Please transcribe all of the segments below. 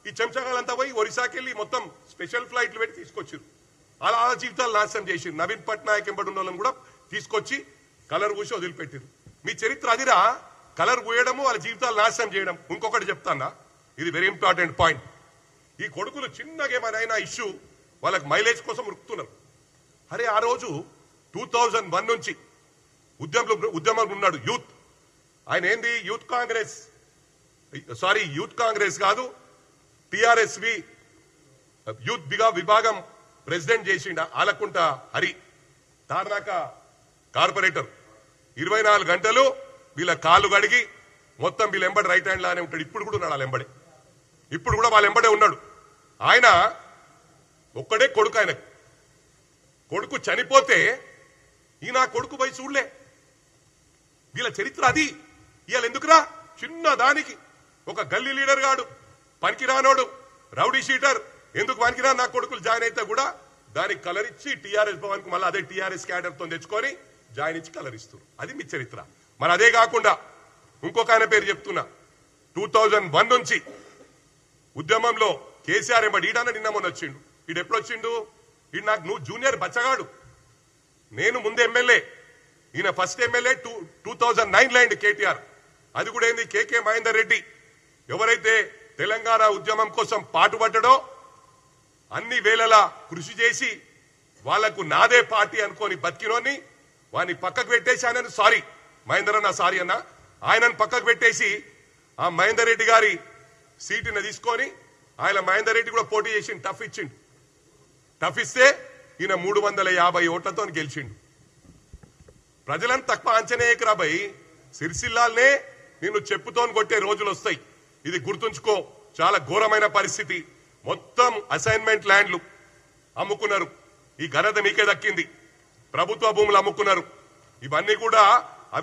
ఈ చెంచగాలంతా పోయి ఒరిస్సాకి వెళ్ళి మొత్తం స్పెషల్ ఫ్లైట్లు పెట్టి తీసుకొచ్చారు. అలా జీవితాలు నాశనం చేసిరు. నవీన్ పట్నాయక్ ఎంబడి ఉన్న వాళ్ళని కూడా తీసుకొచ్చి కలర్ పూసి వదిలిపెట్టారు. మీ చరిత్ర అదిరా, కలర్ పూయడము, వాళ్ళ జీవితాలు నాశనం చేయడం. ఇంకొకటి చెప్తానా, ఇది వెరీ ఇంపార్టెంట్ పాయింట్. ఈ కొడుకులు చిన్నగా ఏమైనా ఇష్యూ వాళ్ళకి మైలేజ్ కోసం ఉరుకుతున్నారు. అరే ఆ రోజు 2001 నుంచి ఉద్యమంలో ఉన్నాడు యూత్. ఆయన ఏంది యూత్ కాంగ్రెస్ కాదు, టిఆర్ఎస్వి యూత్ విభాగం ప్రెసిడెంట్ చేసిండ ఆలకుంట హరి, తార్నాక కార్పొరేటర్. 24 గంటలు వీళ్ళ కాళ్ళు కడిగి మొత్తం వీళ్ళ ఎంబడి రైట్ హ్యాండ్ లానే ఉంటాడు. ఇప్పుడు కూడా ఉన్నాడు వాళ్ళ ఎంబడే, ఇప్పుడు కూడా వాళ్ళ ఎంబడే ఉన్నాడు. ఆయన ఒక్కడే కొడుకు. ఆయనకు కొడుకు చనిపోతే ఈయన కొడుకు పోయి చూడలే. వీళ్ళ చరిత్ర అది. ఇవాళ ఎందుకురా చిన్న దానికి ఒక గల్లీ లీడర్ గాడు, పనికిరానోడు, రౌడీ షీటర్, ఎందుకు పనికిరా నా కొడుకులు జాయిన్ అయితే కూడా దానికి కలర్ ఇచ్చి టీఆర్ఎస్ భవన్ కు మళ్ళీ అదే టీఆర్ఎస్ క్యాడర్ తో తెచ్చుకొని జాయిన్ ఇచ్చి కలర్ ఇస్తారు. అది మీ చరిత్ర. మరి అదే కాకుండా ఇంకొక ఆయన పేరు చెప్తున్నా, 2001 నుంచి ఉద్యమంలో కేసీఆర్ ఎంబడి ఈడన్న నిన్న మొన్న వచ్చిండు. ఈడు ఎప్పుడు వచ్చిండు? ఈడు నాకు నువ్వు జూనియర్ బచ్చగాడు, నేను ముందు ఎమ్మెల్యే, ఈయన ఫస్ట్ ఎమ్మెల్యే 2009 లైండ్ కేటీఆర్. అది కూడా ఏంది కేకే మహేందర్ రెడ్డి ఎవరైతే తెలంగాణ ఉద్యమం కోసం పాటుపడ్డాడో అన్ని వేళలా కృషి చేసి వాళ్లకు నాదే పార్టీ అనుకోని బతికినోని వాని పక్కకు పెట్టేసి ఆయనను సారీ మహేందర్ అన్న సారీ అన్న ఆయనను పక్కకు పెట్టేసి ఆ మహేందర్ రెడ్డి గారి సీటుని తీసుకొని ఆయన మహేందర్ రెడ్డి కూడా పోటీ చేసి టఫ్ ఇచ్చిండు. టఫ్ ఇస్తే ఈయన 350 ఓట్లతో గెలిచిండు. ప్రజలను తక్కువ అంచనేయకురా భయ్, సిరిసిల్లాల్నే నిన్ను చెప్పుతో కొట్టే రోజులు వస్తాయి. ఇది గుర్తుంచుకో. చాలా ఘోరమైన పరిస్థితి. మొత్తం అసైన్మెంట్ ల్యాండ్లు అమ్ముకున్నారు. ఈ ఘనత మీకే దక్కింది. ప్రభుత్వ భూములు అమ్ముకున్నారు. ఇవన్నీ కూడా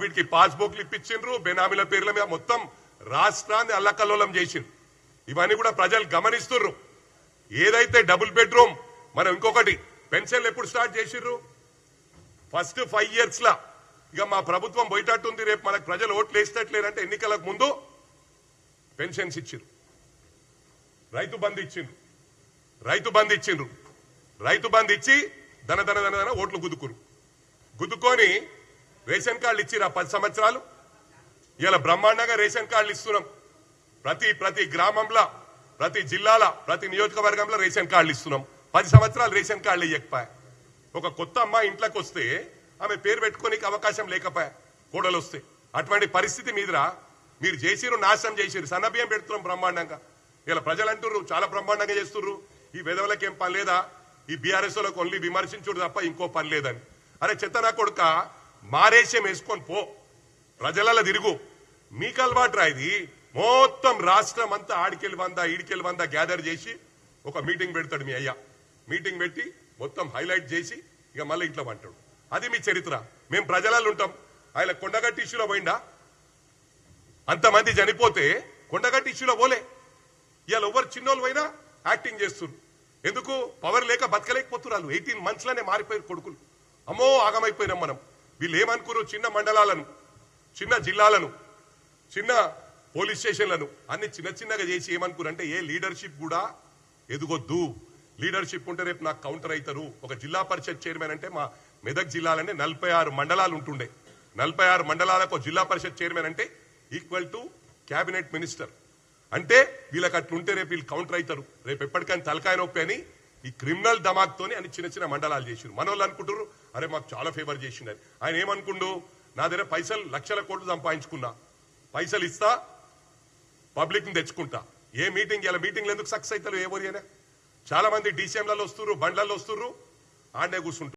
వీటికి పాస్బుక్లు ఇప్పించిండ్రు, బెనామీల పేర్ల మీద మొత్తం రాష్ట్రాన్ని అల్లకల్లోలం చేసిండ్రు. ఇవన్నీ కూడా ప్రజలు గమనిస్తున్నారు. ఏదైతే డబుల్ బెడ్రూమ్, మనం ఇంకొకటి పెన్షన్లు ఎప్పుడు స్టార్ట్ చేసిర్రు? ఫస్ట్ 5 years లా ఇక మా ప్రభుత్వం పోయేటట్టుంది, రేపు మనకు ప్రజలు ఓట్లు వేసేటట్లేరంటే ఎన్నికలకు ముందు పెన్షన్స్ ఇచ్చిండ్రు, రైతు బంధు ఇచ్చిండ్రు. రైతు బంధు ఇచ్చి ధన ఓట్లు గుద్దుకొని రేషన్ కార్డులు ఇచ్చిరా 10 సంవత్సరాలు. ఇలా బ్రహ్మాండంగా రేషన్ కార్డులు ఇస్తున్నాం. ప్రతి గ్రామంలో, ప్రతి జిల్లాల, ప్రతి నియోజకవర్గంలో రేషన్ కార్డులు ఇస్తున్నాం. 10 సంవత్సరాలు రేషన్ కార్డులు ఇవ్వకపోయా. ఒక కొత్త అమ్మ ఇంట్లోకి వస్తే ఆమె పేరు పెట్టుకోనికి అవకాశం లేకపోయా కోడలు వస్తే. అటువంటి పరిస్థితి మీదరా మీరు చేసిరు, నాశనం చేసిరు. సన్నబియ్యం పెడుతున్నాం బ్రహ్మాండంగా. ఇలా ప్రజలు అంటుర్రు చాలా బ్రహ్మాండంగా చేస్తుర్రు, ఈ విధవలకి ఏం పని లేదా, ఈ బీఆర్ఎస్ లకు ఓన్లీ విమర్శించుడు తప్ప ఇంకో పని లేదని. అరే చెత్తనా కొడుక, మారేషం వేసుకొని పో, ప్రజలలో తిరుగు. మీకు అలవాటు రా ఇది. మొత్తం రాష్ట్రం అంతా ఆడికెళ్ళి వంద ఈడికెళ్ళి వంద గ్యాదర్ చేసి ఒక మీటింగ్ పెడతాడు మీ అయ్యా. మీటింగ్ పెట్టి మొత్తం హైలైట్ చేసి ఇక మళ్ళీ ఇంట్లో అంటాడు. అది మీ చరిత్ర. మేము ప్రజలలో ఉంటాం. ఆయన కొండగట్టి ఇష్యూలో పోయిండా? అంతమంది చనిపోతే కొండగట్టి ఇష్యూలో పోలే. ఇవాళ ఎవరు చిన్నోళ్ళు పోయినా యాక్టింగ్ చేస్తున్నారు. ఎందుకు? పవర్ లేక బతకలేకపోతున్నారు. 18 months లోనే మారిపోయారు కొడుకులు. అమ్మో ఆగమైపోయినాం మనం. వీళ్ళు ఏమనుకున్నారు? చిన్న మండలాలను, చిన్న జిల్లాలను, చిన్న పోలీస్ స్టేషన్లను అన్ని చిన్నగా చేసి ఏమనుకున్నారు అంటే ఏ లీడర్షిప్ కూడా ఎదుగొద్దు. లీడర్షిప్ ఉంటే రేపు నాకు కౌంటర్ అవుతారు. ఒక జిల్లా పరిషత్ చైర్మన్ అంటే మా మెదక్ జిల్లాలంటే 46 మండలాలు ఉంటుండే. 46 మండలాలకు జిల్లా పరిషత్ చైర్మన్ అంటే ఈక్వల్ టు క్యాబినెట్ మినిస్టర్. అంటే వీళ్ళకి అట్లుంటే రేపు వీళ్ళు కౌంటర్ అవుతారు. రేపు ఎప్పటికైనా తలకాయ నొప్పి అని ఈ క్రిమినల్ దమాక్తోని అని చిన్న మండలాలు చేసిరు. మనోళ్ళు అనుకుంటారు అరే మాకు చాలా ఫేవర్ చేసిండని. ఆయన ఏమనుకుండు? నా దగ్గర పైసలు 1,00,000 కోట్లు సంపాదించుకున్నా, పైసలు ఇస్తా, పబ్లిక్ ని తెచ్చుకుంటా. ఏ మీటింగ్ ఇలా మీటింగ్లు ఎందుకు సక్సెస్ అవుతారు? ఏ ఓరియనా చాలా మంది డీసీఎంలలో వస్తుర్రు, బండ్లలో వస్తుర్రు, ఆడనే కూర్చుంటారు.